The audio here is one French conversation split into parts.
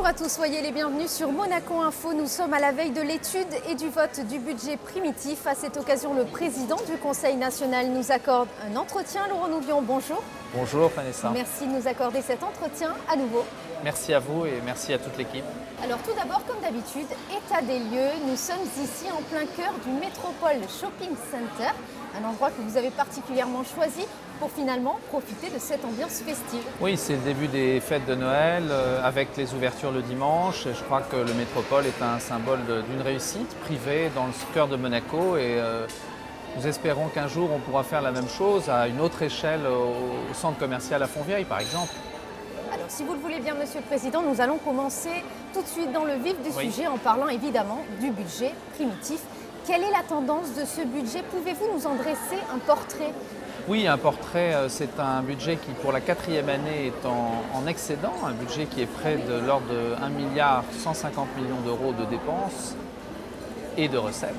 Bonjour à tous, soyez les bienvenus sur Monaco Info. Nous sommes à la veille de l'étude et du vote du budget primitif. À cette occasion, le président du Conseil national nous accorde un entretien. Laurent Nouvion, bonjour. Bonjour Vanessa. Merci de nous accorder cet entretien à nouveau. Merci à vous et merci à toute l'équipe. Alors tout d'abord, comme d'habitude, état des lieux. Nous sommes ici en plein cœur du Métropole Shopping Center, un endroit que vous avez particulièrement choisi pour finalement profiter de cette ambiance festive. Oui, c'est le début des fêtes de Noël avec les ouvertures le dimanche. Et je crois que le Métropole est un symbole d'une réussite privée dans le cœur de Monaco et nous espérons qu'un jour on pourra faire la même chose à une autre échelle au centre commercial à Fontvieille par exemple. Alors si vous le voulez bien Monsieur le Président, nous allons commencer tout de suite dans le vif du sujet en parlant évidemment du budget primitif. Quelle est la tendance de ce budget? Pouvez-vous nous en dresser un portrait? Oui, un portrait, c'est un budget qui pour la 4e année est en excédent, un budget qui est près de l'ordre de 1,150 milliard de dépenses et de recettes,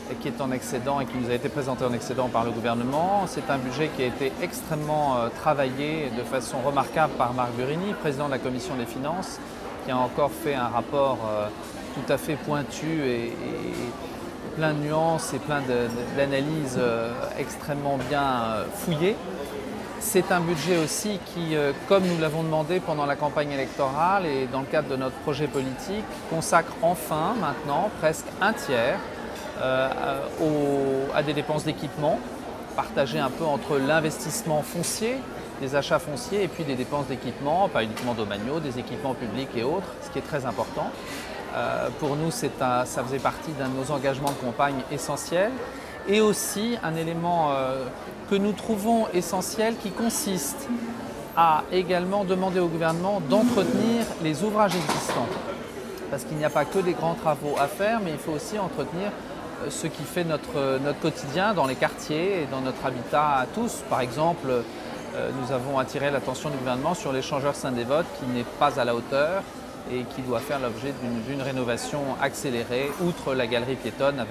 et qui est en excédent et qui nous a été présenté en excédent par le gouvernement. C'est un budget qui a été extrêmement travaillé de façon remarquable par Marc Burini, président de la Commission des Finances, qui a encore fait un rapport tout à fait pointu et plein de nuances et plein d'analyses extrêmement bien fouillées. C'est un budget aussi qui, comme nous l'avons demandé pendant la campagne électorale et dans le cadre de notre projet politique, consacre enfin maintenant presque un tiers à des dépenses d'équipement, partagées un peu entre l'investissement foncier, des achats fonciers et puis des dépenses d'équipement, pas uniquement domaniaux, des équipements publics et autres, ce qui est très important. Pour nous, ça faisait partie d'un de nos engagements de campagne essentiels et aussi un élément que nous trouvons essentiel qui consiste à également demander au gouvernement d'entretenir les ouvrages existants. Parce qu'il n'y a pas que des grands travaux à faire, mais il faut aussi entretenir ce qui fait notre quotidien dans les quartiers et dans notre habitat à tous. Par exemple, nous avons attiré l'attention du gouvernement sur l'échangeur Saint-Dévote qui n'est pas à la hauteur et qui doit faire l'objet d'une rénovation accélérée, outre la galerie piétonne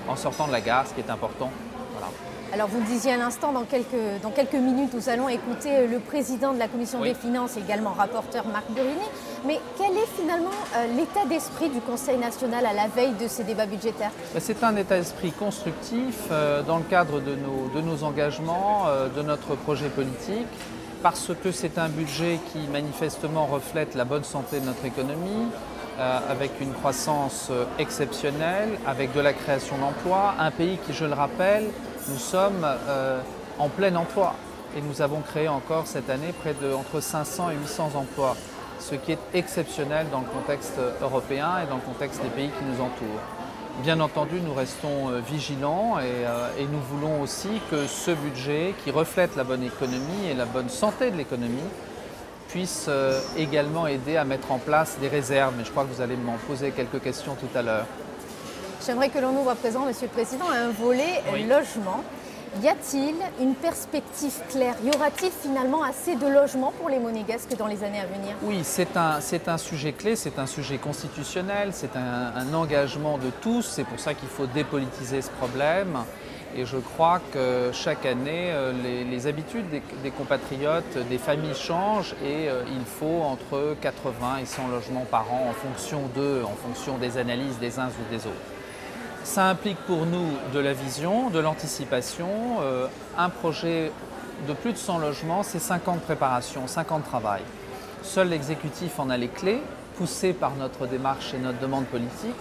en sortant de la gare, ce qui est important. Voilà. Alors vous le disiez à l'instant, dans quelques minutes, nous allons écouter le président de la Commission des Finances, également rapporteur Marc Burini. Mais quel est finalement l'état d'esprit du Conseil national à la veille de ces débats budgétaires? C'est un état d'esprit constructif dans le cadre de nos engagements, de notre projet politique, parce que c'est un budget qui manifestement reflète la bonne santé de notre économie, avec une croissance exceptionnelle, avec de la création d'emplois, un pays qui, je le rappelle, nous sommes en plein emploi et nous avons créé encore cette année près de entre 500 et 800 emplois, ce qui est exceptionnel dans le contexte européen et dans le contexte des pays qui nous entourent. Bien entendu, nous restons vigilants et nous voulons aussi que ce budget qui reflète la bonne économie et la bonne santé de l'économie puisse également aider à mettre en place des réserves. Mais je crois que vous allez m'en poser quelques questions tout à l'heure. J'aimerais que l'on nous voit présent, Monsieur le Président, à un volet logement. Y a-t-il une perspective claire? Y aura-t-il finalement assez de logements pour les Monégasques dans les années à venir? Oui, c'est un sujet clé, c'est un sujet constitutionnel, c'est un engagement de tous. C'est pour ça qu'il faut dépolitiser ce problème. Et je crois que chaque année, les habitudes des compatriotes, des familles changent et il faut entre 80 et 100 logements par an en fonction des analyses des uns ou des autres. Ça implique pour nous de la vision, de l'anticipation. Un projet de plus de 100 logements, c'est 5 ans de préparation, 5 ans de travail. Seul l'exécutif en a les clés, poussé par notre démarche et notre demande politique.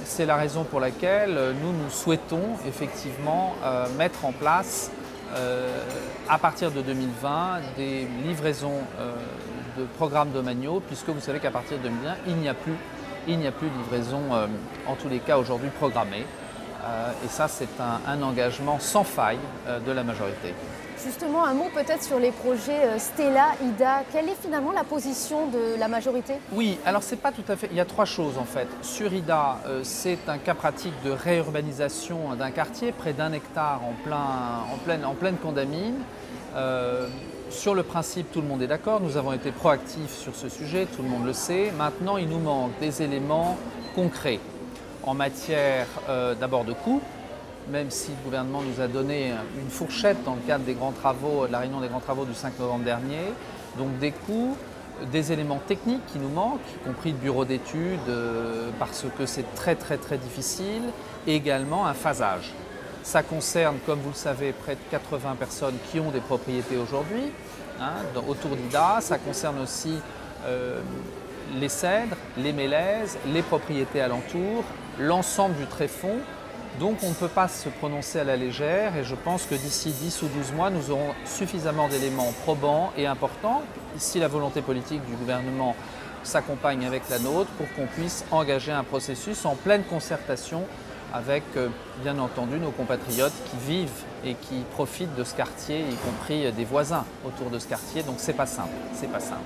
C'est la raison pour laquelle nous souhaitons effectivement mettre en place, à partir de 2020, des livraisons de programmes domaniaux, puisque vous savez qu'à partir de 2020, il n'y a plus de livraison, en tous les cas aujourd'hui programmée. Et ça, c'est un engagement sans faille de la majorité. Justement, un mot peut-être sur les projets Stella, Ida. Quelle est finalement la position de la majorité? Oui, alors c'est pas tout à fait... Il y a 3 choses en fait. Sur Ida, c'est un cas pratique de réurbanisation d'un quartier, près d'1 hectare en pleine condamine. Sur le principe, tout le monde est d'accord. Nous avons été proactifs sur ce sujet, tout le monde le sait. Maintenant, il nous manque des éléments concrets en matière d'abord de coûts, même si le gouvernement nous a donné une fourchette dans le cadre des grands travaux, de la réunion des grands travaux du 5 novembre dernier. Donc des coûts, des éléments techniques qui nous manquent, y compris le bureau d'études, parce que c'est très difficile, et également un phasage. Ça concerne, comme vous le savez, près de 80 personnes qui ont des propriétés aujourd'hui, autour d'Ida. Ça concerne aussi les cèdres, les mélèzes, les propriétés alentours, l'ensemble du tréfonds. Donc on ne peut pas se prononcer à la légère et je pense que d'ici 10 ou 12 mois, nous aurons suffisamment d'éléments probants et importants, si la volonté politique du gouvernement s'accompagne avec la nôtre, pour qu'on puisse engager un processus en pleine concertation avec, bien entendu, nos compatriotes qui vivent et qui profitent de ce quartier, y compris des voisins autour de ce quartier. Donc c'est pas simple, c'est pas simple.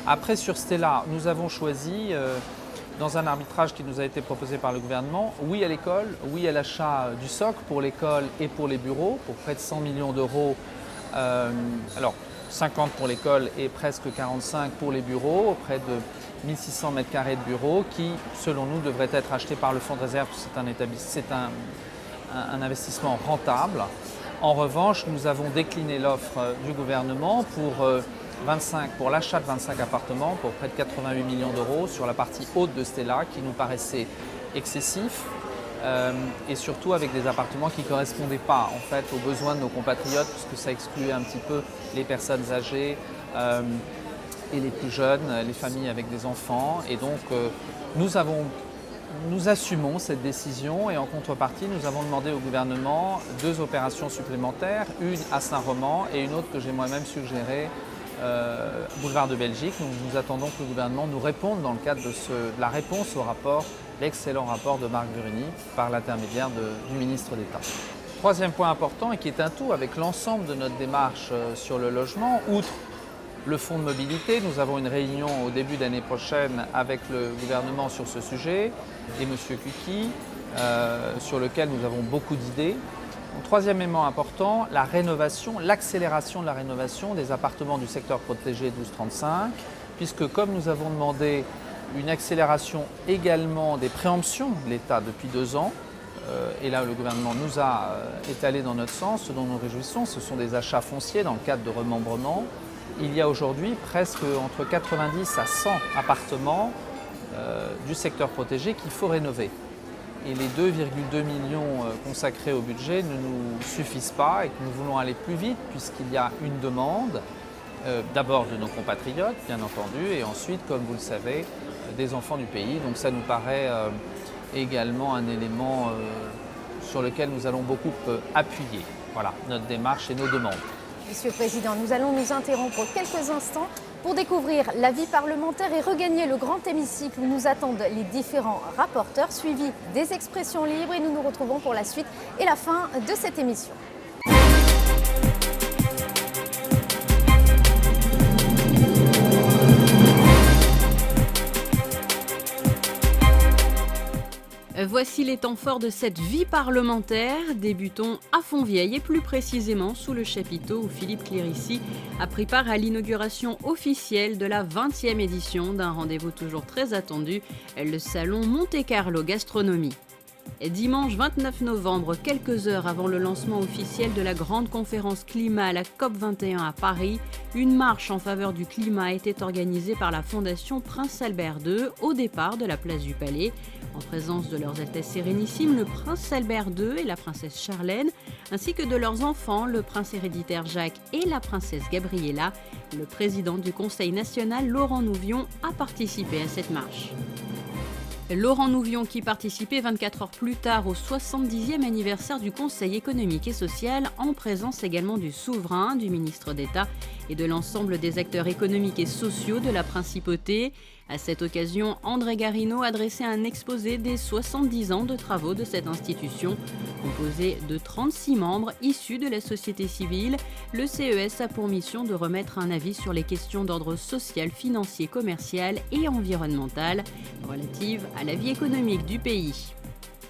Après, sur Stella, nous avons choisi, dans un arbitrage qui nous a été proposé par le gouvernement, oui à l'école, oui à l'achat du socle pour l'école et pour les bureaux, pour près de 100 millions d'euros. Alors, 50 pour l'école et presque 45 pour les bureaux, près de 1600 mètres carrés de bureaux qui, selon nous, devraient être achetés par le fonds de réserve. C'est un investissement rentable. En revanche, nous avons décliné l'offre du gouvernement pour l'achat de 25 appartements pour près de 88 millions d'euros sur la partie haute de Stella qui nous paraissait excessif et surtout avec des appartements qui ne correspondaient pas en fait aux besoins de nos compatriotes puisque ça excluait un petit peu les personnes âgées et les plus jeunes, les familles avec des enfants et donc nous assumons cette décision et en contrepartie, nous avons demandé au gouvernement 2 opérations supplémentaires, une à Saint-Roman et une autre que j'ai moi-même suggérée boulevard de Belgique. Nous attendons que le gouvernement nous réponde dans le cadre de la réponse au rapport, l'excellent rapport de Marc Burini par l'intermédiaire du ministre d'État. Troisième point important et qui est un tout avec l'ensemble de notre démarche sur le logement, outre le fonds de mobilité, nous avons une réunion au début d'année prochaine avec le gouvernement sur ce sujet et M. Kuki, sur lequel nous avons beaucoup d'idées. Troisième élément important, la rénovation, l'accélération de la rénovation des appartements du secteur protégé 1235, puisque comme nous avons demandé une accélération également des préemptions de l'État depuis 2 ans, et là le gouvernement nous a étalé dans notre sens, ce dont nous nous réjouissons, ce sont des achats fonciers dans le cadre de remembrement. Il y a aujourd'hui presque entre 90 à 100 appartements du secteur protégé qu'il faut rénover. Et les 2,2 millions consacrés au budget ne nous suffisent pas et que nous voulons aller plus vite puisqu'il y a une demande, d'abord de nos compatriotes, bien entendu, et ensuite, comme vous le savez, des enfants du pays. Donc ça nous paraît également un élément sur lequel nous allons beaucoup appuyer notre démarche et nos demandes. Monsieur le Président, nous allons nous interrompre quelques instants pour découvrir la vie parlementaire et regagner le grand hémicycle où nous attendent les différents rapporteurs, suivis des expressions libres. Et nous nous retrouvons pour la suite et la fin de cette émission. Voici les temps forts de cette vie parlementaire. Débutons à Fontvieille et plus précisément sous le chapiteau où Philippe Clérici a pris part à l'inauguration officielle de la 20e édition d'un rendez-vous toujours très attendu, le salon Monte Carlo Gastronomie. Dimanche 29 novembre, quelques heures avant le lancement officiel de la grande conférence climat à la COP21 à Paris, une marche en faveur du climat était organisée par la Fondation Prince Albert II au départ de la place du Palais, en présence de leurs Altesses Sérénissimes, le Prince Albert II et la Princesse Charlène, ainsi que de leurs enfants, le Prince héréditaire Jacques et la Princesse Gabriella. Le président du Conseil national, Laurent Nouvion, a participé à cette marche. Laurent Nouvion qui participait 24 heures plus tard au 70e anniversaire du Conseil économique et social, en présence également du souverain, du ministre d'État et de l'ensemble des acteurs économiques et sociaux de la principauté. À cette occasion, André Garino a dressé un exposé des 70 ans de travaux de cette institution. Composé de 36 membres issus de la société civile, le CES a pour mission de remettre un avis sur les questions d'ordre social, financier, commercial et environnemental relatives à la vie économique du pays.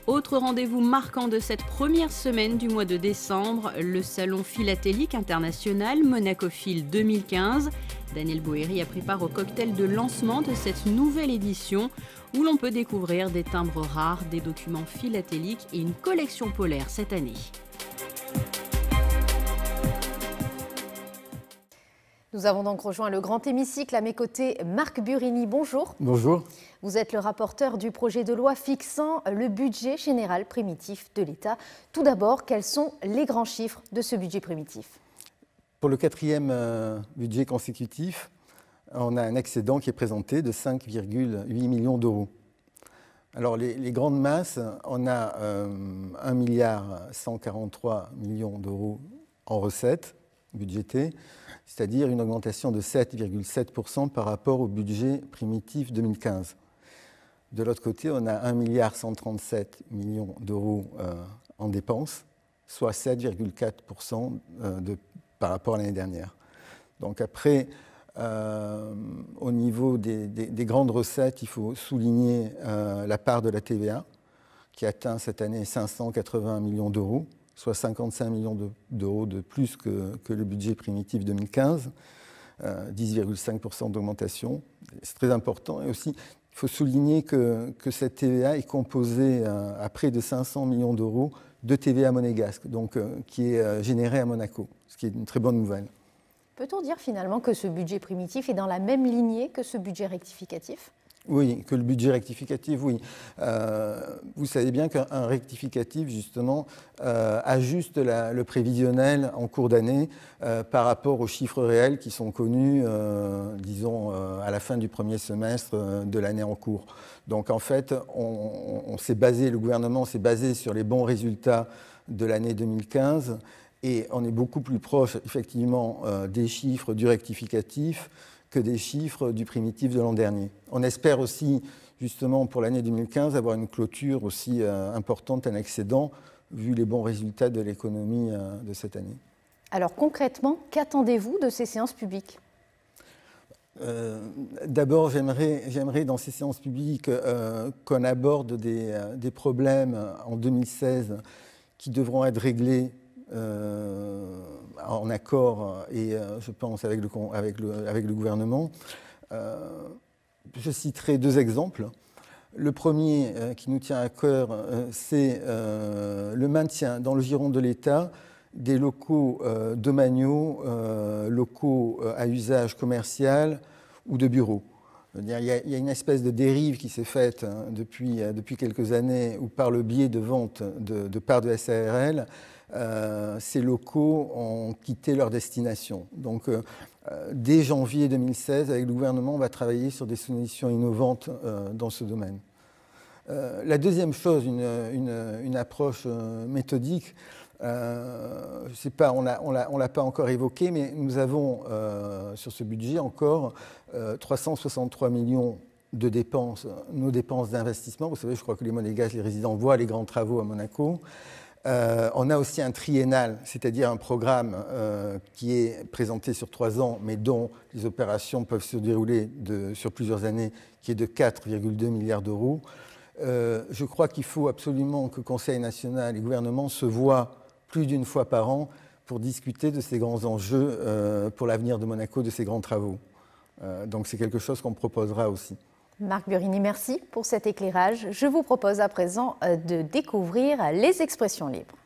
Autre rendez-vous marquant de cette première semaine du mois de décembre, le Salon philatélique international Monacophile 2015. Daniel Bohéry a pris part au cocktail de lancement de cette nouvelle édition où l'on peut découvrir des timbres rares, des documents philatéliques et une collection polaire cette année. Nous avons donc rejoint le grand hémicycle. À mes côtés, Marc Burini, bonjour. Bonjour. Vous êtes le rapporteur du projet de loi fixant le budget général primitif de l'État. Tout d'abord, quels sont les grands chiffres de ce budget primitif? Pour le 4e budget consécutif, on a un excédent qui est présenté de 5,8 millions d'euros. Alors les grandes masses, on a 1,143 milliard d'euros en recettes budgétées, c'est-à-dire une augmentation de 7,7% par rapport au budget primitif 2015. De l'autre côté, on a 1,137 milliard d'euros en dépenses, soit 7,4% par rapport à l'année dernière. Donc après, au niveau des grandes recettes, il faut souligner la part de la TVA, qui atteint cette année 580 millions d'euros, soit 55 millions d'euros de plus que le budget primitif 2015, 10,5% d'augmentation. C'est très important. Et aussi, il faut souligner que cette TVA est composée à près de 500 millions d'euros de TVA monégasque, donc qui est générée à Monaco, ce qui est une très bonne nouvelle. Peut-on dire finalement que ce budget primitif est dans la même lignée que ce budget rectificatif? Oui, que le budget rectificatif, oui. Vous savez bien qu'un rectificatif, justement, ajuste le prévisionnel en cours d'année par rapport aux chiffres réels qui sont connus, disons, à la fin du premier semestre de l'année en cours. Donc, en fait, le gouvernement s'est basé sur les bons résultats de l'année 2015 et on est beaucoup plus proche, effectivement, des chiffres du rectificatif que des chiffres du primitif de l'an dernier. On espère aussi, justement, pour l'année 2015, avoir une clôture aussi importante, un excédent, vu les bons résultats de l'économie de cette année. Alors concrètement, qu'attendez-vous de ces séances publiques? D'abord, j'aimerais dans ces séances publiques qu'on aborde des problèmes en 2016 qui devront être réglés en accord et je pense avec le gouvernement. Je citerai deux exemples. Le premier qui nous tient à cœur, c'est le maintien dans le giron de l'État des locaux domaniaux, locaux à usage commercial ou de bureau. Il y a une espèce de dérive qui s'est faite depuis quelques années où par le biais de vente de parts de SARL, ces locaux ont quitté leur destination. Donc, dès janvier 2016, avec le gouvernement, on va travailler sur des solutions innovantes dans ce domaine. La deuxième chose, une approche méthodique, je ne sais pas, on ne l'a pas encore évoqué, mais nous avons sur ce budget encore 363 millions de dépenses, nos dépenses d'investissement. Vous savez, je crois que les Monégasques, les résidents voient les grands travaux à Monaco. On a aussi un triennal, c'est-à-dire un programme qui est présenté sur 3 ans, mais dont les opérations peuvent se dérouler sur plusieurs années, qui est de 4,2 milliards d'euros. Je crois qu'il faut absolument que le Conseil national et le gouvernement se voient plus d'une fois par an pour discuter de ces grands enjeux pour l'avenir de Monaco, de ces grands travaux. Donc c'est quelque chose qu'on proposera aussi. Marc Burini, merci pour cet éclairage. Je vous propose à présent de découvrir les expressions libres.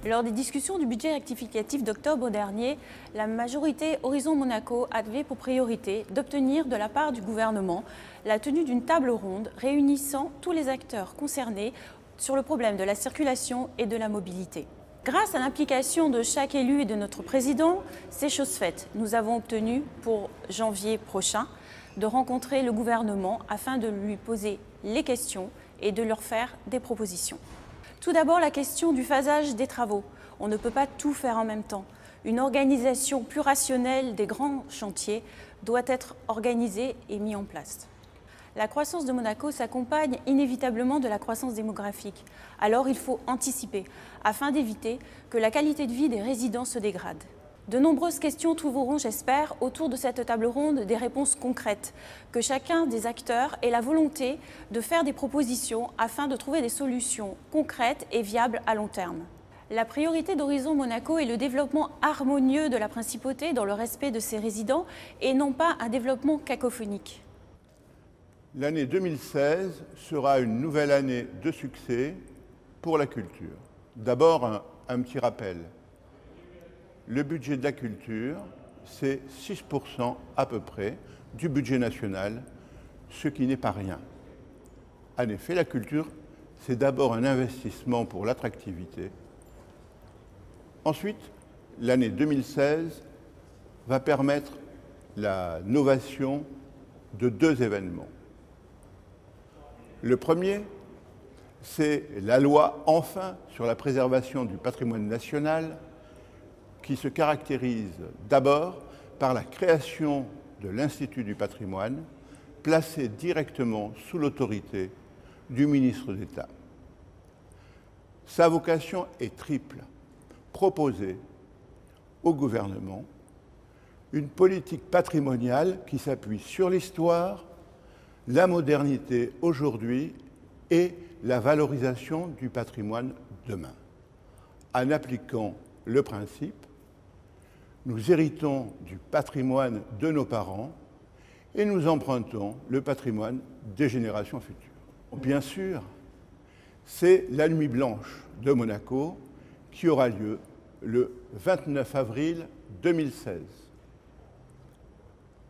Lors des discussions du budget rectificatif d'octobre dernier, la majorité Horizon Monaco avait pour priorité d'obtenir de la part du gouvernement la tenue d'une table ronde réunissant tous les acteurs concernés sur le problème de la circulation et de la mobilité. Grâce à l'implication de chaque élu et de notre président, c'est chose faite. Nous avons obtenu pour janvier prochain de rencontrer le gouvernement afin de lui poser les questions et de leur faire des propositions. Tout d'abord, la question du phasage des travaux. On ne peut pas tout faire en même temps. Une organisation plus rationnelle des grands chantiers doit être organisée et mise en place. La croissance de Monaco s'accompagne inévitablement de la croissance démographique. Alors il faut anticiper, afin d'éviter que la qualité de vie des résidents se dégrade. De nombreuses questions trouveront, j'espère, autour de cette table ronde des réponses concrètes, que chacun des acteurs ait la volonté de faire des propositions afin de trouver des solutions concrètes et viables à long terme. La priorité d'Horizon Monaco est le développement harmonieux de la principauté dans le respect de ses résidents et non pas un développement cacophonique. L'année 2016 sera une nouvelle année de succès pour la culture. D'abord, un petit rappel. Le budget de la culture, c'est 6% à peu près du budget national, ce qui n'est pas rien. En effet, la culture, c'est d'abord un investissement pour l'attractivité. Ensuite, l'année 2016 va permettre la novation de 2 événements. Le premier, c'est la loi, enfin, sur la préservation du patrimoine national, qui se caractérise d'abord par la création de l'Institut du patrimoine, placé directement sous l'autorité du ministre d'État. Sa vocation est triple. Proposer au gouvernement une politique patrimoniale qui s'appuie sur l'histoire, la modernité aujourd'hui et la valorisation du patrimoine demain. En appliquant le principe, nous héritons du patrimoine de nos parents et nous empruntons le patrimoine des générations futures. Bien sûr, c'est la Nuit blanche de Monaco qui aura lieu le 29 avril 2016.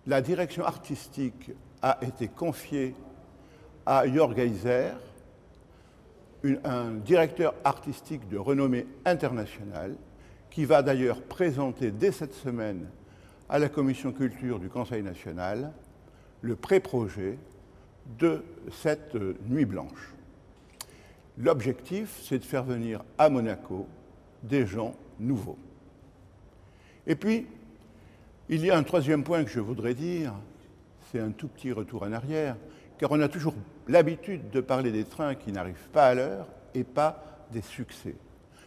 La direction artistique a été confiée à Jörg Heiser, un directeur artistique de renommée internationale, qui va d'ailleurs présenter dès cette semaine à la Commission culture du Conseil national le pré-projet de cette Nuit blanche. L'objectif, c'est de faire venir à Monaco des gens nouveaux. Et puis, il y a un troisième point que je voudrais dire, c'est un tout petit retour en arrière, car on a toujours l'habitude de parler des trains qui n'arrivent pas à l'heure et pas des succès.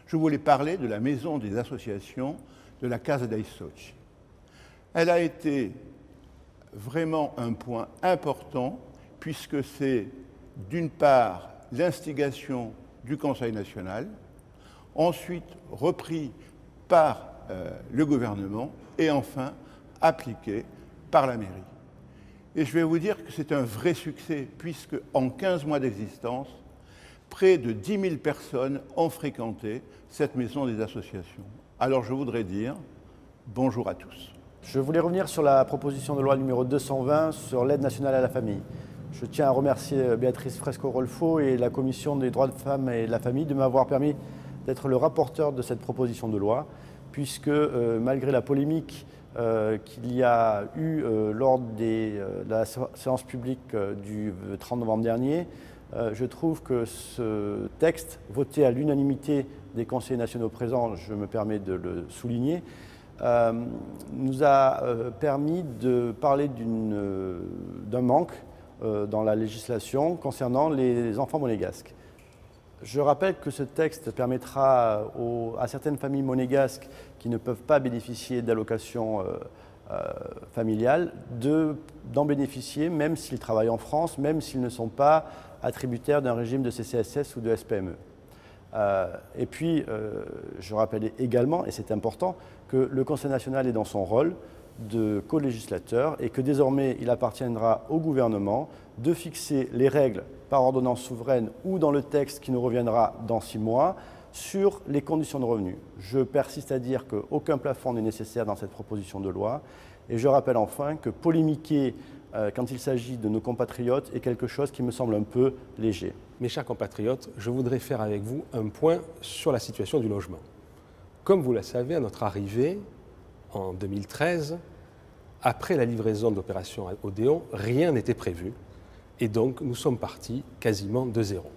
Je voulais parler de la maison des associations de la Casa dei Soci. Elle a été vraiment un point important, puisque c'est d'une part l'instigation du Conseil national, ensuite repris par le gouvernement et enfin appliqué par la mairie. Et je vais vous dire que c'est un vrai succès, puisque en 15 mois d'existence, près de 10 000 personnes ont fréquenté cette maison des associations. Alors je voudrais dire bonjour à tous. Je voulais revenir sur la proposition de loi numéro 220 sur l'aide nationale à la famille. Je tiens à remercier Béatrice Fresco-Rolfo et la Commission des droits de femmes et de la famille de m'avoir permis d'être le rapporteur de cette proposition de loi, puisque malgré la polémique qu'il y a eu lors de la séance publique du 30 novembre dernier, je trouve que ce texte, voté à l'unanimité des conseillers nationaux présents, je me permets de le souligner, nous a permis de parler d'un manque dans la législation concernant les enfants monégasques. Je rappelle que ce texte permettra à certaines familles monégasques qui ne peuvent pas bénéficier d'allocations familiales d'en bénéficier, même s'ils travaillent en France, même s'ils ne sont pas attributaires d'un régime de CCSS ou de SPME. Et puis, je rappelle également, et c'est important, que le Conseil national est dans son rôle de co-législateur et que désormais il appartiendra au gouvernement de fixer les règles par ordonnance souveraine ou dans le texte qui nous reviendra dans 6 mois sur les conditions de revenus. Je persiste à dire qu'aucun plafond n'est nécessaire dans cette proposition de loi et je rappelle enfin que polémiquer quand il s'agit de nos compatriotes est quelque chose qui me semble un peu léger. Mes chers compatriotes, je voudrais faire avec vous un point sur la situation du logement. Comme vous le savez, à notre arrivée en 2013, après la livraison de l'opération Odéon, rien n'était prévu et donc nous sommes partis quasiment de zéro.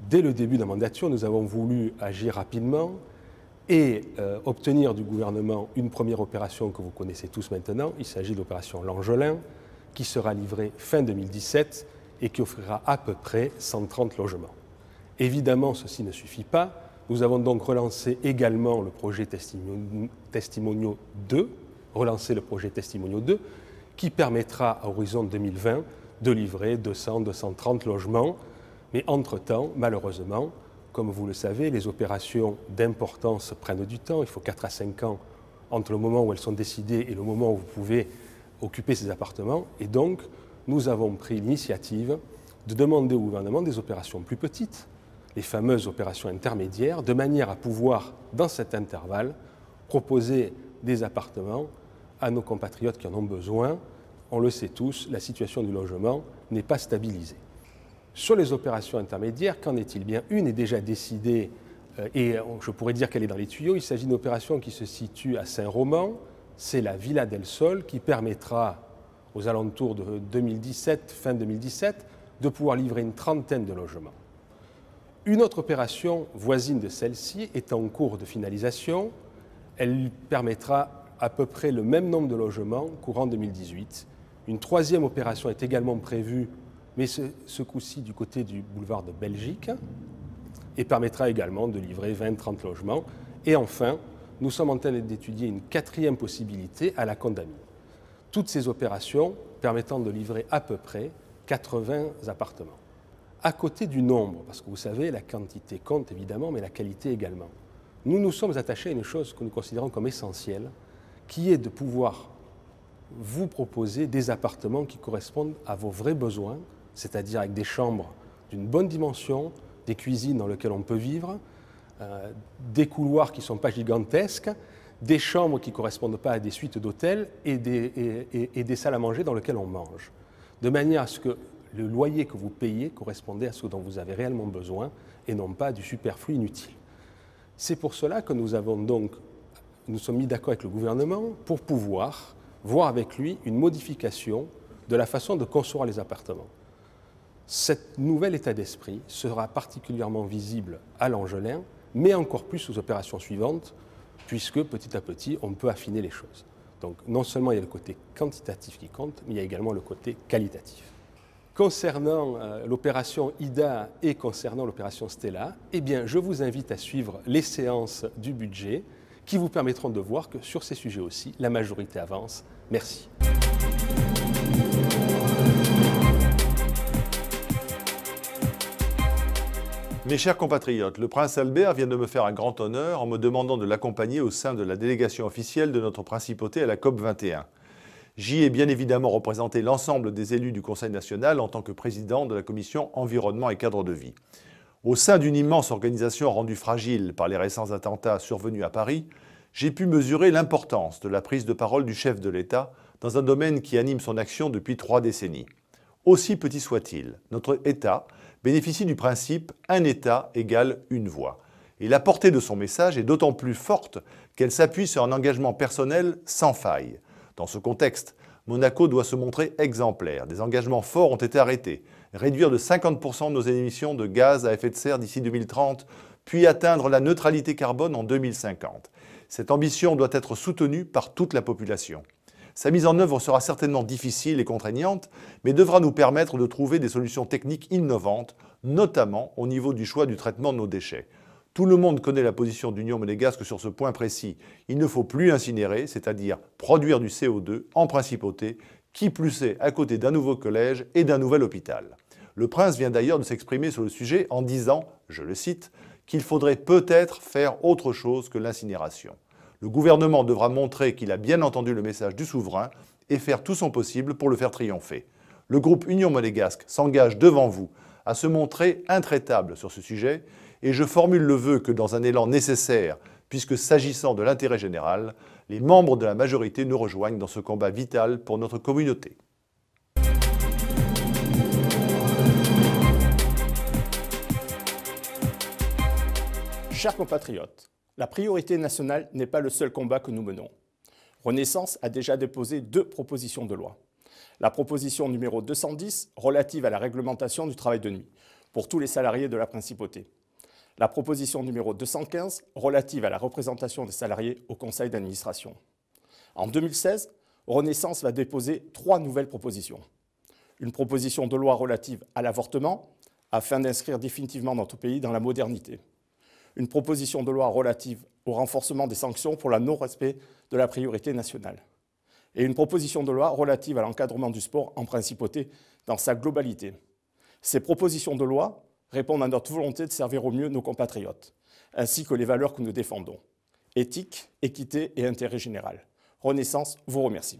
Dès le début de la mandature, nous avons voulu agir rapidement et obtenir du gouvernement une première opération que vous connaissez tous maintenant. Il s'agit de l'opération Langelin, qui sera livrée fin 2017 et qui offrira à peu près 130 logements. Évidemment, ceci ne suffit pas. Nous avons donc relancé également le projet Testimonio 2, qui permettra à horizon 2020 de livrer 200-230 logements. Mais entre-temps, malheureusement, comme vous le savez, les opérations d'importance prennent du temps. Il faut 4 à 5 ans entre le moment où elles sont décidées et le moment où vous pouvez occuper ces appartements. Et donc, nous avons pris l'initiative de demander au gouvernement des opérations plus petites, les fameuses opérations intermédiaires, de manière à pouvoir, dans cet intervalle, proposer des appartements à nos compatriotes qui en ont besoin. On le sait tous, la situation du logement n'est pas stabilisée. Sur les opérations intermédiaires, qu'en est-il bien? Une est déjà décidée et je pourrais dire qu'elle est dans les tuyaux. Il s'agit d'une opération qui se situe à Saint-Roman. C'est la Villa del Sol qui permettra, aux alentours de 2017, fin 2017, de pouvoir livrer une trentaine de logements. Une autre opération voisine de celle-ci est en cours de finalisation. Elle permettra à peu près le même nombre de logements courant 2018. Une troisième opération est également prévue, mais ce coup-ci du côté du boulevard de Belgique, et permettra également de livrer 20-30 logements. Et enfin, nous sommes en train d'étudier une quatrième possibilité à la Condamine. Toutes ces opérations permettant de livrer à peu près 80 appartements. À côté du nombre, parce que vous savez, la quantité compte évidemment, mais la qualité également. Nous nous sommes attachés à une chose que nous considérons comme essentielle, qui est de pouvoir vous proposer des appartements qui correspondent à vos vrais besoins, c'est-à-dire avec des chambres d'une bonne dimension, des cuisines dans lesquelles on peut vivre, des couloirs qui ne sont pas gigantesques, des chambres qui ne correspondent pas à des suites d'hôtels et des salles à manger dans lesquelles on mange. De manière à ce que le loyer que vous payez correspondait à ce dont vous avez réellement besoin et non pas du superflu inutile. C'est pour cela que nous sommes mis d'accord avec le gouvernement pour pouvoir voir avec lui une modification de la façon de construire les appartements. Cet nouvel état d'esprit sera particulièrement visible à l'Angelin, mais encore plus aux opérations suivantes, puisque petit à petit, on peut affiner les choses. Donc non seulement il y a le côté quantitatif qui compte, mais il y a également le côté qualitatif. Concernant l'opération IDA et concernant l'opération Stella, eh bien, je vous invite à suivre les séances du budget qui vous permettront de voir que sur ces sujets aussi, la majorité avance. Merci. Mes chers compatriotes, le prince Albert vient de me faire un grand honneur en me demandant de l'accompagner au sein de la délégation officielle de notre principauté à la COP 21. J'y ai bien évidemment représenté l'ensemble des élus du Conseil national en tant que président de la commission Environnement et Cadre de vie. Au sein d'une immense organisation rendue fragile par les récents attentats survenus à Paris, j'ai pu mesurer l'importance de la prise de parole du chef de l'État dans un domaine qui anime son action depuis 3 décennies. Aussi petit soit-il, notre État bénéficie du principe « un État égale une voix ». Et la portée de son message est d'autant plus forte qu'elle s'appuie sur un engagement personnel sans faille. Dans ce contexte, Monaco doit se montrer exemplaire. Des engagements forts ont été arrêtés. Réduire de 50% nos émissions de gaz à effet de serre d'ici 2030, puis atteindre la neutralité carbone en 2050. Cette ambition doit être soutenue par toute la population. Sa mise en œuvre sera certainement difficile et contraignante, mais devra nous permettre de trouver des solutions techniques innovantes, notamment au niveau du choix du traitement de nos déchets. Tout le monde connaît la position d'Union monégasque sur ce point précis. Il ne faut plus incinérer, c'est-à-dire produire du CO2 en principauté, qui plus est à côté d'un nouveau collège et d'un nouvel hôpital. Le prince vient d'ailleurs de s'exprimer sur le sujet en disant, je le cite, qu'il faudrait peut-être faire autre chose que l'incinération. Le gouvernement devra montrer qu'il a bien entendu le message du souverain et faire tout son possible pour le faire triompher. Le groupe Union monégasque s'engage devant vous à se montrer intraitable sur ce sujet et je formule le vœu que dans un élan nécessaire, puisque s'agissant de l'intérêt général, les membres de la majorité nous rejoignent dans ce combat vital pour notre communauté. Chers compatriotes, la priorité nationale n'est pas le seul combat que nous menons. Renaissance a déjà déposé 2 propositions de loi. La proposition numéro 210 relative à la réglementation du travail de nuit pour tous les salariés de la principauté. La proposition numéro 215 relative à la représentation des salariés au conseil d'administration. En 2016, Renaissance va déposer 3 nouvelles propositions. Une proposition de loi relative à l'avortement afin d'inscrire définitivement notre pays dans la modernité. Une proposition de loi relative au renforcement des sanctions pour le non-respect de la priorité nationale. Et une proposition de loi relative à l'encadrement du sport en principauté dans sa globalité. Ces propositions de loi répondent à notre volonté de servir au mieux nos compatriotes, ainsi que les valeurs que nous défendons. Éthique, équité et intérêt général. Renaissance vous remercie.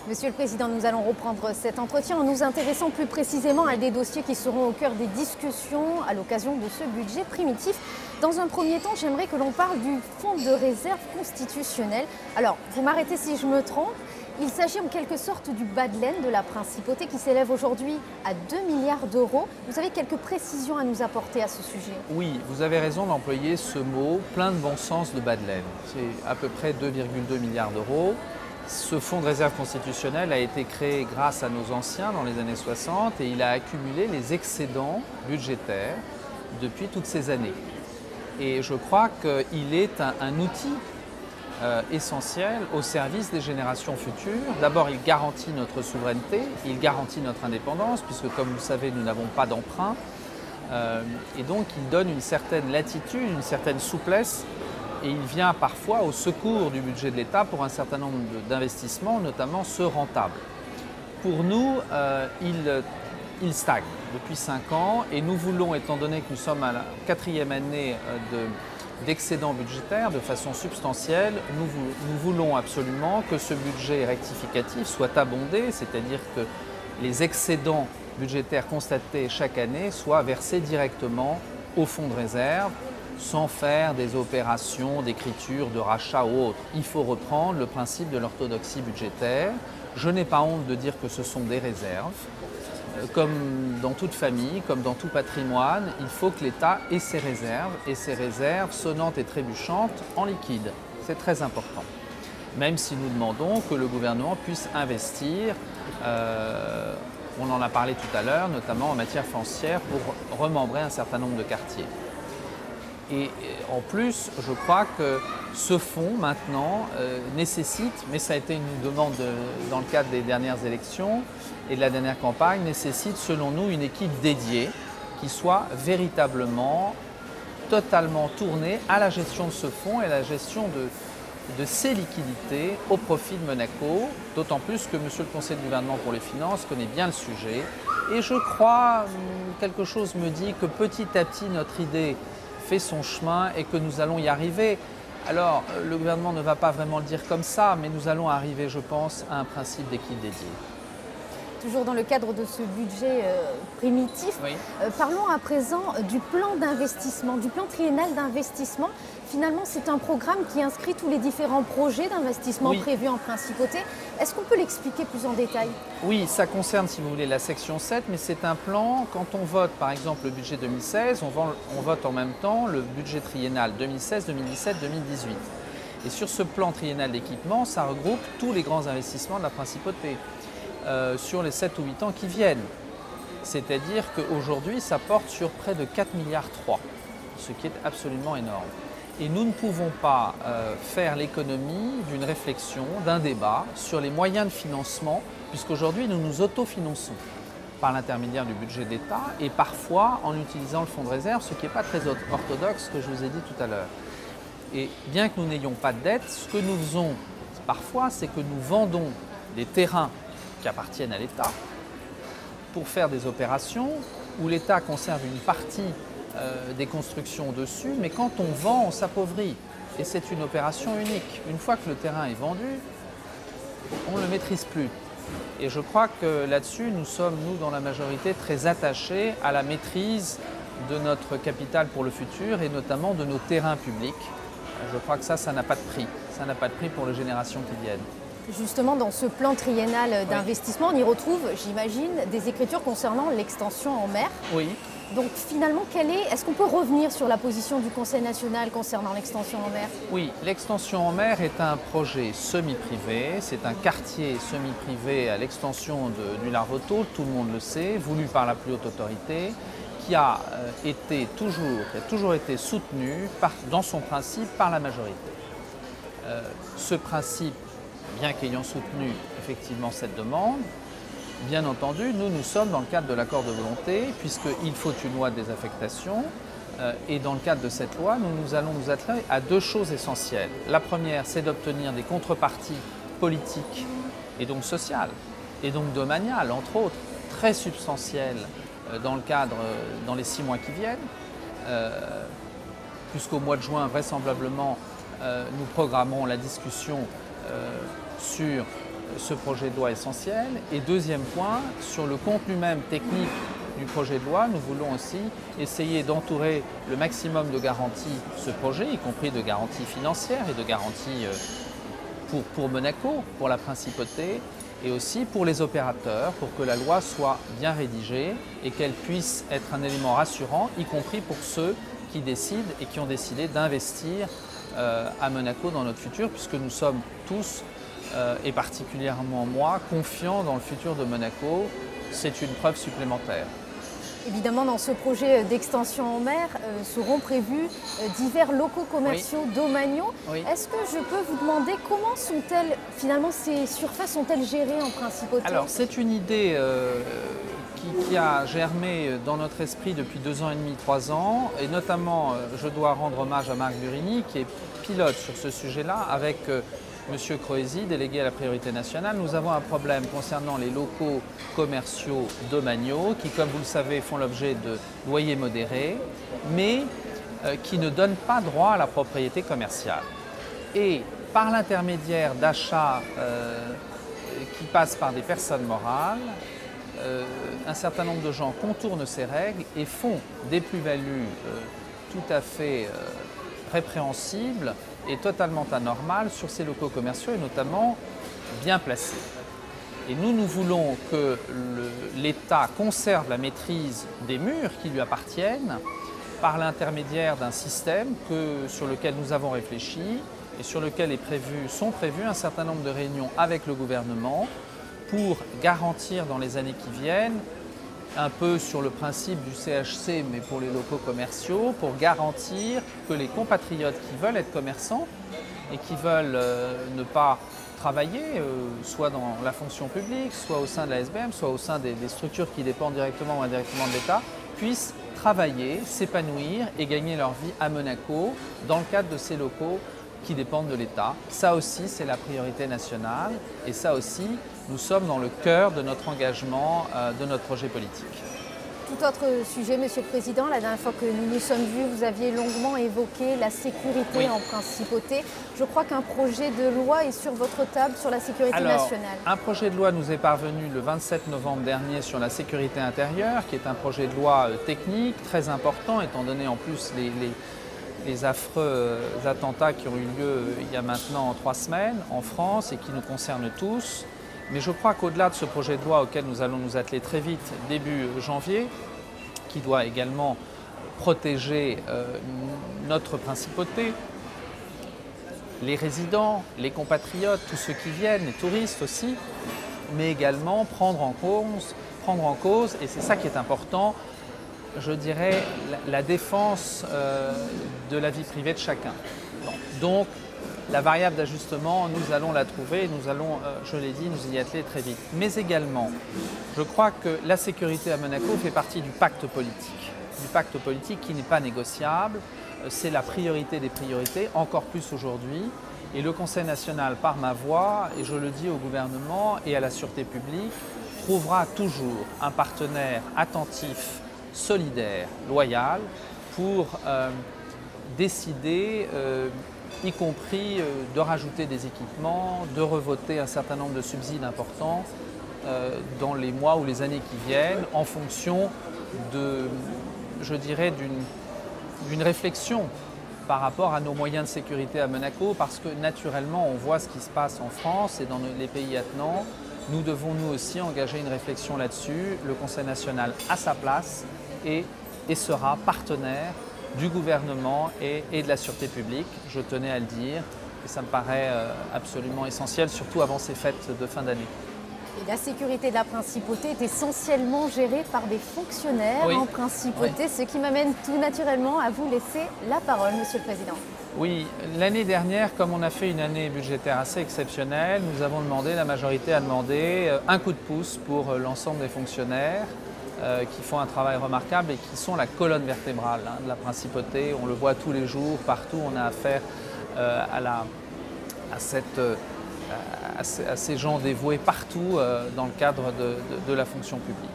Monsieur le Président, nous allons reprendre cet entretien en nous intéressant plus précisément à des dossiers qui seront au cœur des discussions à l'occasion de ce budget primitif. Dans un premier temps, j'aimerais que l'on parle du fonds de réserve constitutionnel. Alors, vous m'arrêtez si je me trompe, il s'agit en quelque sorte du bas de laine de la principauté qui s'élève aujourd'hui à 2 milliards d'euros. Vous avez quelques précisions à nous apporter à ce sujet? Oui, vous avez raison d'employer ce mot plein de bon sens de bas de laine. C'est à peu près 2,2 milliards d'euros. Ce fonds de réserve constitutionnel a été créé grâce à nos anciens dans les années 60 et il a accumulé les excédents budgétaires depuis toutes ces années. Et je crois qu'il est un outil essentiel au service des générations futures. D'abord, il garantit notre souveraineté, il garantit notre indépendance, puisque comme vous le savez, nous n'avons pas d'emprunt. Et donc, il donne une certaine latitude, une certaine souplesse, et il vient parfois au secours du budget de l'État pour un certain nombre d'investissements, notamment ceux rentables. Pour nous, il stagne depuis 5 ans, et nous voulons, étant donné que nous sommes à la 4e année d'excédent budgétaire de façon substantielle, nous voulons absolument que ce budget rectificatif soit abondé, c'est-à-dire que les excédents budgétaires constatés chaque année soient versés directement au fonds de réserve, sans faire des opérations d'écriture, de rachat ou autre. Il faut reprendre le principe de l'orthodoxie budgétaire. Je n'ai pas honte de dire que ce sont des réserves. Comme dans toute famille, comme dans tout patrimoine, il faut que l'État ait ses réserves sonnantes et trébuchantes en liquide. C'est très important. Même si nous demandons que le gouvernement puisse investir, on en a parlé tout à l'heure, notamment en matière foncière, pour remembrer un certain nombre de quartiers. Et en plus, je crois que ce fonds, maintenant, nécessite, mais ça a été une demande dans le cadre des dernières élections et de la dernière campagne, nécessite, selon nous, une équipe dédiée qui soit véritablement, totalement tournée à la gestion de ce fonds et à la gestion de ses liquidités au profit de Monaco, d'autant plus que Monsieur le Conseil de gouvernement pour les finances connaît bien le sujet. Et je crois, quelque chose me dit que petit à petit, notre idée fait son chemin et que nous allons y arriver. Alors, le gouvernement ne va pas vraiment le dire comme ça, mais nous allons arriver, je pense, à un principe d'équipe dédié. Toujours dans le cadre de ce budget primitif, oui. Parlons à présent du plan d'investissement, du plan triennal d'investissement. Finalement, c'est un programme qui inscrit tous les différents projets d'investissement prévus en principauté. Est-ce qu'on peut l'expliquer plus en détail? Oui, ça concerne, si vous voulez, la section 7, mais c'est un plan, quand on vote par exemple le budget 2016, on vote en même temps le budget triennal 2016, 2017, 2018. Et sur ce plan triennal d'équipement, ça regroupe tous les grands investissements de la principauté sur les 7 ou 8 ans qui viennent. C'est-à-dire qu'aujourd'hui, ça porte sur près de 4,3 milliards, ce qui est absolument énorme. Et nous ne pouvons pas faire l'économie d'une réflexion, d'un débat sur les moyens de financement, puisqu'aujourd'hui nous nous autofinançons par l'intermédiaire du budget d'État et parfois en utilisant le fonds de réserve, ce qui n'est pas très orthodoxe, que je vous ai dit tout à l'heure. Et bien que nous n'ayons pas de dette, ce que nous faisons parfois, c'est que nous vendons des terrains qui appartiennent à l'État pour faire des opérations où l'État conserve une partie des constructions dessus, mais quand on vend, on s'appauvrit. Et c'est une opération unique. Une fois que le terrain est vendu, on ne le maîtrise plus. Et je crois que là-dessus, nous sommes, nous, dans la majorité, très attachés à la maîtrise de notre capital pour le futur et notamment de nos terrains publics. Je crois que ça n'a pas de prix. Ça n'a pas de prix pour les générations qui viennent. Justement, dans ce plan triennal d'investissement, on y retrouve, j'imagine, des écritures concernant l'extension en mer. Oui. Donc finalement, est-ce qu'on peut revenir sur la position du Conseil national concernant l'extension en mer? Oui, l'extension en mer est un projet semi-privé, c'est un quartier semi-privé à l'extension du Larvoto, tout le monde le sait, voulu par la plus haute autorité, qui a toujours été soutenu dans son principe par la majorité. Ce principe, bien qu'ayant soutenu effectivement cette demande, bien entendu, nous sommes dans le cadre de l'accord de volonté, puisqu'il faut une loi de désaffectation. Et dans le cadre de cette loi, nous allons nous atteler à 2 choses essentielles. La première, c'est d'obtenir des contreparties politiques et donc sociales, et donc domaniales, entre autres, très substantielles dans les 6 mois qui viennent, puisqu'au mois de juin, vraisemblablement, nous programmons la discussion sur ce projet de loi essentiel. Et deuxième point, sur le contenu même technique du projet de loi, nous voulons aussi essayer d'entourer le maximum de garanties ce projet, y compris de garanties financières et de garanties pour Monaco, pour la principauté, et aussi pour les opérateurs, pour que la loi soit bien rédigée et qu'elle puisse être un élément rassurant, y compris pour ceux qui décident et qui ont décidé d'investir à Monaco dans notre futur, puisque nous sommes tous, et particulièrement moi, confiants dans le futur de Monaco. C'est une preuve supplémentaire. Évidemment, dans ce projet d'extension en mer seront prévus divers locaux commerciaux domaniaux. Oui. Est-ce que je peux vous demander comment sont-elles, finalement, ces surfaces sont-elles gérées en principauté? Alors, c'est une idée qui a germé dans notre esprit depuis 2 ans et demi, 3 ans. Et notamment, je dois rendre hommage à Marc Burini, qui est pilote sur ce sujet-là, avec Monsieur Croesi, délégué à la priorité nationale. Nous avons un problème concernant les locaux commerciaux domaniaux qui, comme vous le savez, font l'objet de loyers modérés, mais qui ne donnent pas droit à la propriété commerciale. Et par l'intermédiaire d'achats qui passent par des personnes morales, un certain nombre de gens contournent ces règles et font des plus-values tout à fait répréhensibles et totalement anormales sur ces locaux commerciaux et notamment bien placés. Et nous voulons que l'État conserve la maîtrise des murs qui lui appartiennent par l'intermédiaire d'un système sur lequel nous avons réfléchi et sur lequel sont prévues un certain nombre de réunions avec le gouvernement pour garantir dans les années qui viennent, un peu sur le principe du CHC, mais pour les locaux commerciaux, pour garantir que les compatriotes qui veulent être commerçants et qui veulent ne pas travailler, soit dans la fonction publique, soit au sein de la SBM, soit au sein des structures qui dépendent directement ou indirectement de l'État, puissent travailler, s'épanouir et gagner leur vie à Monaco dans le cadre de ces locaux qui dépendent de l'État. Ça aussi, c'est la priorité nationale et ça aussi, nous sommes dans le cœur de notre engagement, de notre projet politique. Tout autre sujet, Monsieur le Président, la dernière fois que nous nous sommes vus, vous aviez longuement évoqué la sécurité en principauté. Je crois qu'un projet de loi est sur votre table sur la sécurité nationale. Un projet de loi nous est parvenu le 27 novembre dernier sur la sécurité intérieure, qui est un projet de loi technique très important, étant donné en plus les affreux attentats qui ont eu lieu il y a maintenant 3 semaines en France et qui nous concernent tous. Mais je crois qu'au-delà de ce projet de loi auquel nous allons nous atteler très vite, début janvier, qui doit également protéger notre principauté, les résidents, les compatriotes, tous ceux qui viennent, les touristes aussi, mais également prendre en cause, et c'est ça qui est important, je dirais, la défense de la vie privée de chacun. Donc, la variable d'ajustement, nous allons la trouver, nous allons, je l'ai dit, nous y atteler très vite. Mais également, je crois que la sécurité à Monaco fait partie du pacte politique qui n'est pas négociable. C'est la priorité des priorités, encore plus aujourd'hui. Et le Conseil national, par ma voix, et je le dis au gouvernement et à la sûreté publique, trouvera toujours un partenaire attentif, solidaire, loyal, pour décider y compris de rajouter des équipements, de revoter un certain nombre de subsides importants dans les mois ou les années qui viennent, en fonction je dirais, d'une réflexion par rapport à nos moyens de sécurité à Monaco, parce que naturellement, on voit ce qui se passe en France et dans les pays attenants. Nous devons nous aussi engager une réflexion là-dessus. Le Conseil national a sa place et sera partenaire du gouvernement et de la sûreté publique, je tenais à le dire, et ça me paraît absolument essentiel, surtout avant ces fêtes de fin d'année. Et la sécurité de la principauté est essentiellement gérée par des fonctionnaires en principauté, ce qui m'amène tout naturellement à vous laisser la parole, Monsieur le Président. Oui, l'année dernière, comme on a fait une année budgétaire assez exceptionnelle, la majorité a demandé un coup de pouce pour l'ensemble des fonctionnaires qui font un travail remarquable et qui sont la colonne vertébrale de la principauté. On le voit tous les jours, partout on a affaire à ces gens dévoués partout dans le cadre de la fonction publique.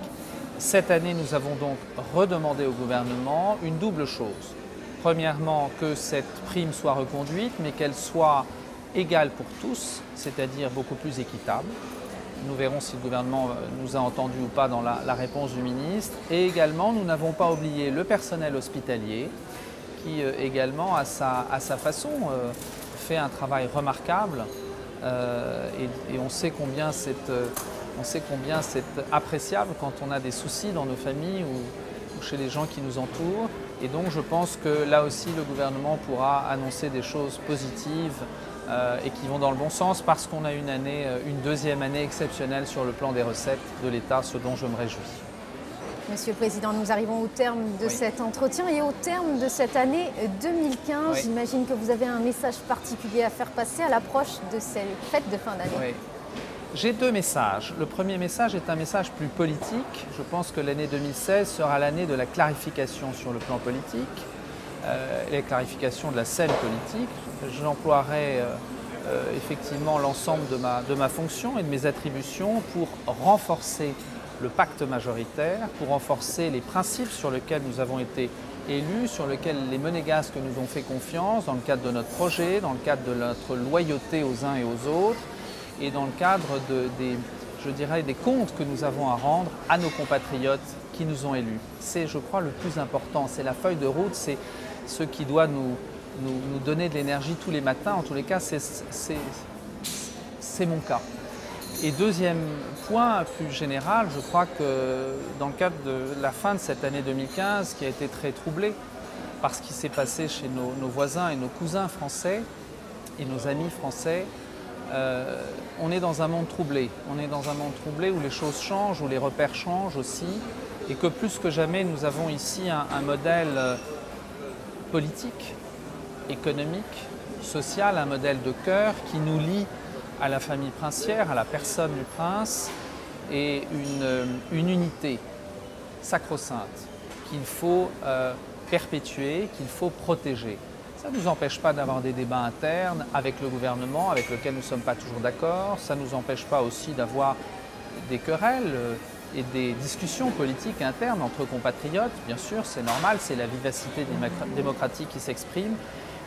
Cette année, nous avons donc redemandé au gouvernement une double chose. Premièrement, que cette prime soit reconduite, mais qu'elle soit égal pour tous, c'est-à-dire beaucoup plus équitable. Nous verrons si le gouvernement nous a entendus ou pas dans la réponse du ministre. Et également, nous n'avons pas oublié le personnel hospitalier qui également, à sa façon, fait un travail remarquable. Et on sait combien c'est appréciable quand on a des soucis dans nos familles ou chez les gens qui nous entourent. Et donc je pense que là aussi le gouvernement pourra annoncer des choses positives et qui vont dans le bon sens parce qu'on a une deuxième année exceptionnelle sur le plan des recettes de l'État, ce dont je me réjouis. Monsieur le Président, nous arrivons au terme de cet entretien et au terme de cette année 2015. Oui. J'imagine que vous avez un message particulier à faire passer à l'approche de ces fêtes de fin d'année. Oui. J'ai deux messages. Le premier message est un message plus politique. Je pense que l'année 2016 sera l'année de la clarification sur le plan politique, la clarification de la scène politique. J'emploierai effectivement l'ensemble de ma fonction et de mes attributions pour renforcer le pacte majoritaire, pour renforcer les principes sur lesquels nous avons été élus, sur lesquels les monégasques nous ont fait confiance dans le cadre de notre projet, dans le cadre de notre loyauté aux uns et aux autres et dans le cadre des comptes que nous avons à rendre à nos compatriotes qui nous ont élus. C'est, je crois, le plus important. C'est la feuille de route, c'est ce qui doit nous donner de l'énergie tous les matins. En tous les cas, c'est mon cas. Et deuxième point plus général, je crois que dans le cadre de la fin de cette année 2015, qui a été très troublée par ce qui s'est passé chez nos voisins et nos cousins français et nos amis français, on est dans un monde troublé. On est dans un monde troublé où les choses changent, où les repères changent aussi, et que plus que jamais, nous avons ici un modèle politique, économique, social, un modèle de cœur qui nous lie à la famille princière, à la personne du prince, et une unité sacro-sainte qu'il faut perpétuer, qu'il faut protéger. Ça ne nous empêche pas d'avoir des débats internes avec le gouvernement, avec lequel nous ne sommes pas toujours d'accord. Ça ne nous empêche pas aussi d'avoir des querelles et des discussions politiques internes entre compatriotes. Bien sûr, c'est normal, c'est la vivacité démocratique qui s'exprime.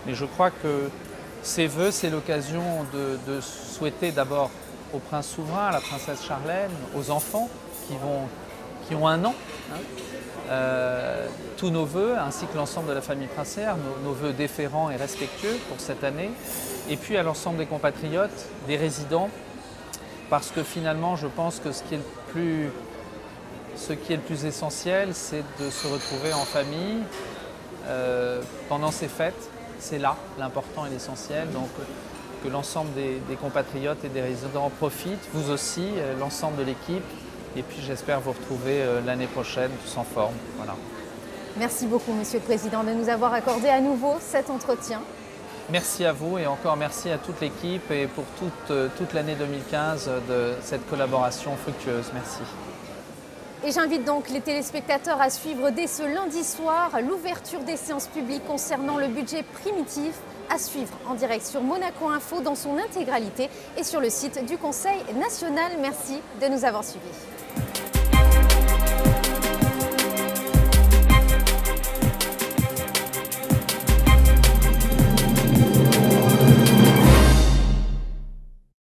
Mais je crois que ces vœux, c'est l'occasion de souhaiter d'abord au prince souverain, à la princesse Charlène, aux enfants qui ont 1 an, tous nos vœux, ainsi que l'ensemble de la famille princière, nos vœux déférents et respectueux pour cette année, et puis à l'ensemble des compatriotes, des résidents, parce que finalement, je pense que ce qui est le plus essentiel, c'est de se retrouver en famille pendant ces fêtes. C'est là l'important et l'essentiel, donc que l'ensemble des compatriotes et des résidents en profitent, vous aussi, l'ensemble de l'équipe, et puis j'espère vous retrouver l'année prochaine tous en forme. Voilà. Merci beaucoup, Monsieur le Président, de nous avoir accordé à nouveau cet entretien. Merci à vous et encore merci à toute l'équipe et pour toute l'année 2015 de cette collaboration fructueuse. Merci. Et j'invite donc les téléspectateurs à suivre dès ce lundi soir l'ouverture des séances publiques concernant le budget primitif, à suivre en direct sur Monaco Info dans son intégralité et sur le site du Conseil national. Merci de nous avoir suivis.